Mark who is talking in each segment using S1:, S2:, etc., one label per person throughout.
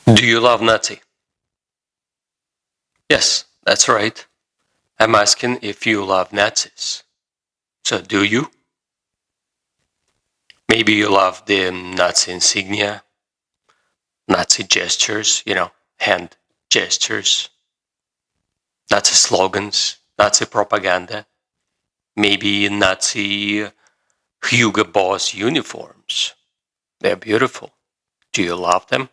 S1: Do you love Nazi? Yes, that's right. I'm asking if you love Nazis. So do you? Maybe you love the Nazi insignia, Nazi gestures, hand gestures, Nazi slogans, Nazi propaganda, maybe Nazi Hugo Boss uniforms. They're beautiful. Do you love them?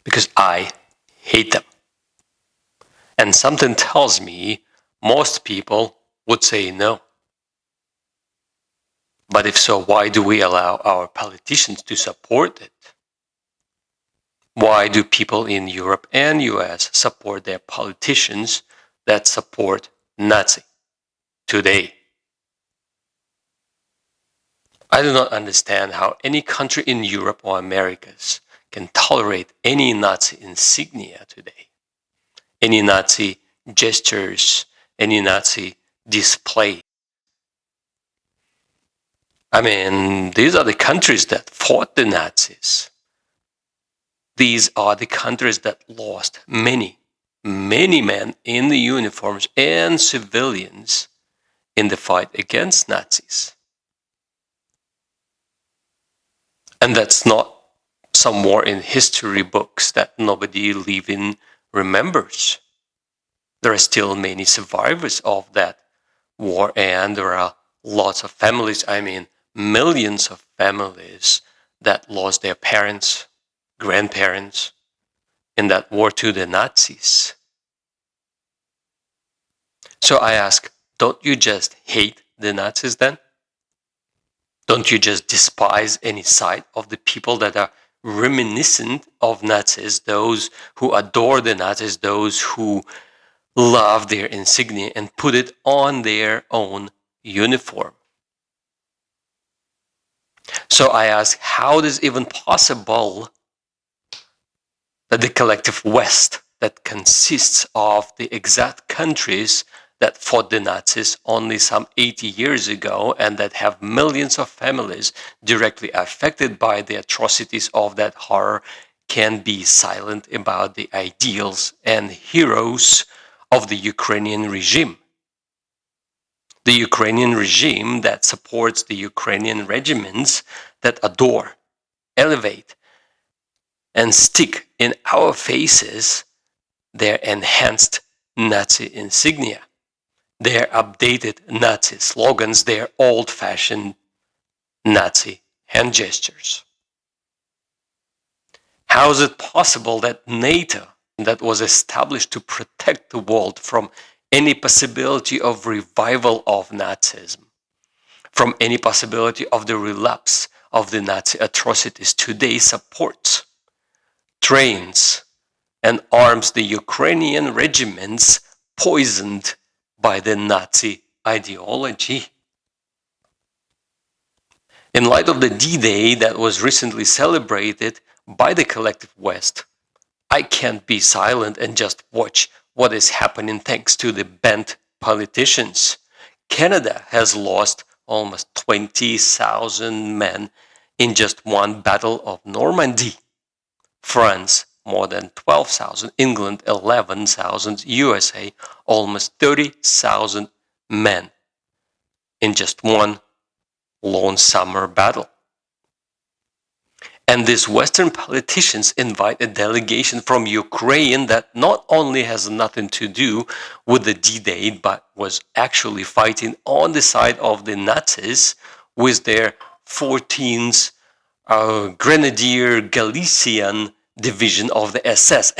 S1: Because I hate them. And something tells me most people would say no. But if so, why do we allow our politicians to support it? Why do people in Europe and US support their politicians that support Nazi today? I do not understand how any country in Europe or Americas can tolerate any Nazi insignia today, any Nazi gestures, any Nazi display. I mean, these are the countries that fought the Nazis. These are the countries that lost many, many men in the uniforms and civilians in the fight against Nazis. And that's not somewhere in history books that nobody living remembers. There are still many survivors of that war, and there are lots of families, millions of families that lost their parents, grandparents in that war to the Nazis. So I ask, don't you just hate the Nazis then? Don't you just despise any side of the people that are reminiscent of Nazis, those who adore the Nazis, those who love their insignia and put it on their own uniform? So I ask, how is it even possible that the collective West, that consists of the exact countries that fought the Nazis only some 80 years ago and that have millions of families directly affected by the atrocities of that horror, can be silent about the ideals and heroes of the Ukrainian regime? The Ukrainian regime that supports the Ukrainian regiments that adore, elevate, and stick in our faces their enhanced Nazi insignia, their updated Nazi slogans, their old-fashioned Nazi hand gestures. How is it possible that NATO, that was established to protect the world from any possibility of revival of Nazism, from any possibility of the relapse of the Nazi atrocities, today supports, trains, and arms the Ukrainian regiments poisoned by the Nazi ideology? In light of the D-Day that was recently celebrated by the collective West, I can't be silent and just watch what is happening thanks to the bent politicians. Canada has lost almost 20,000 men in just one Battle of Normandy. France, more than 12,000, England, 11,000, USA, almost 30,000 men in just one lone summer battle. And these Western politicians invite a delegation from Ukraine that not only has nothing to do with the D-Day, but was actually fighting on the side of the Nazis with their 14th Grenadier Galician Division of the SS,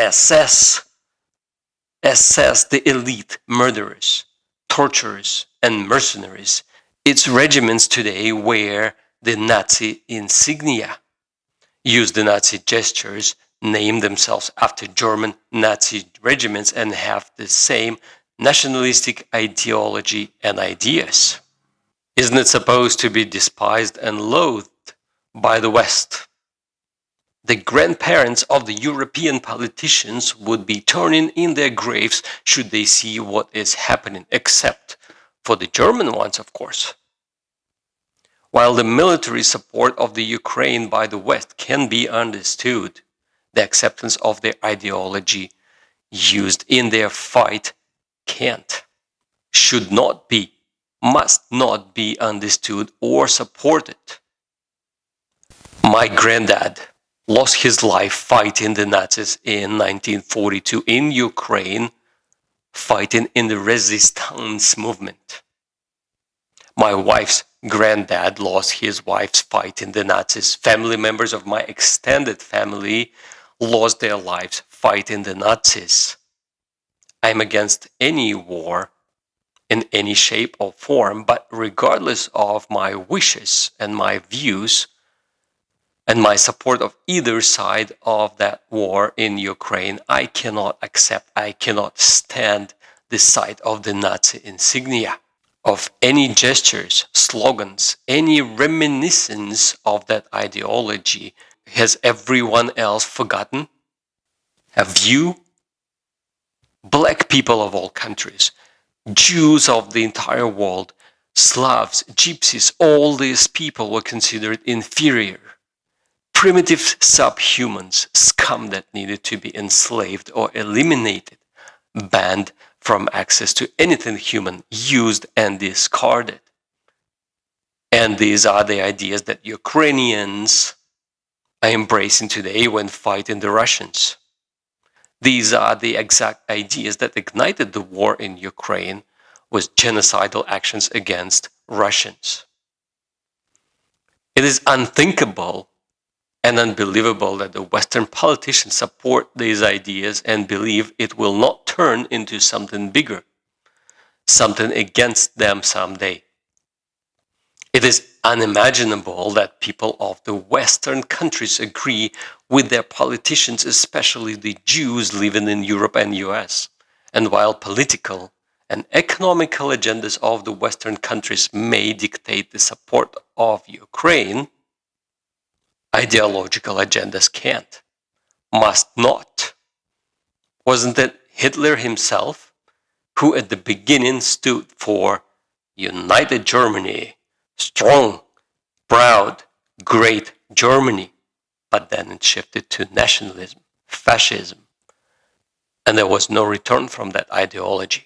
S1: the elite murderers, torturers, and mercenaries. Its regiments today wear the Nazi insignia, use the Nazi gestures, name themselves after German Nazi regiments, and have the same nationalistic ideology and ideas. Isn't it supposed to be despised and loathed by the West? The grandparents of the European politicians would be turning in their graves should they see what is happening, except for the German ones, of course. While the military support of the Ukraine by the West can be understood, the acceptance of their ideology used in their fight can't, should not be, must not be understood or supported. My granddad lost his life fighting the Nazis in 1942 in Ukraine, fighting in the resistance movement. My wife's granddad lost his wife's fighting the Nazis. Family members of my extended family lost their lives fighting the Nazis. I'm against any war in any shape or form, but regardless of my wishes and my views and my support of either side of that war in Ukraine, I cannot accept, I cannot stand the sight of the Nazi insignia, of any gestures, slogans, any reminiscence of that ideology. Has everyone else forgotten? Have you, black people of all countries, Jews of the entire world, Slavs, Gypsies, all these people were considered inferior, primitive subhumans, scum that needed to be enslaved or eliminated, banned from access to anything human, used and discarded. And these are the ideas that Ukrainians are embracing today when fighting the Russians. These are the exact ideas that ignited the war in Ukraine with genocidal actions against Russians. It is unthinkable and unbelievable that the Western politicians support these ideas and believe it will not turn into something bigger, something against them someday. It is unimaginable that people of the Western countries agree with their politicians, especially the Jews living in Europe and US. And while political and economical agendas of the Western countries may dictate the support of Ukraine, ideological agendas can't, must not. Wasn't it Hitler himself who at the beginning stood for United Germany, strong, proud, great Germany, but then it shifted to nationalism, fascism, and there was no return from that ideology.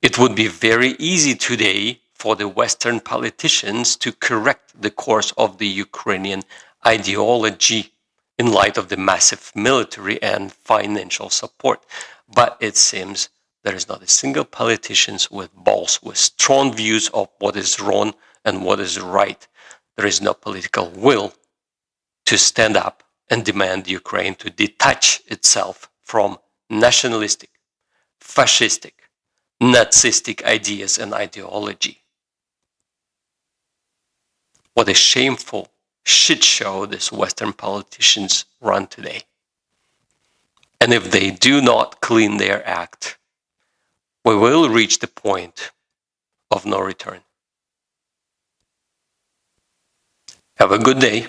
S1: It would be very easy today for the Western politicians to correct the course of the Ukrainian ideology in light of the massive military and financial support. But it seems there is not a single politician with balls, with strong views of what is wrong and what is right. There is no political will to stand up and demand Ukraine to detach itself from nationalistic, fascistic, Nazistic ideas and ideology. What a shameful shit show these Western politicians run today. And if they do not clean their act, we will reach the point of no return. Have a good day.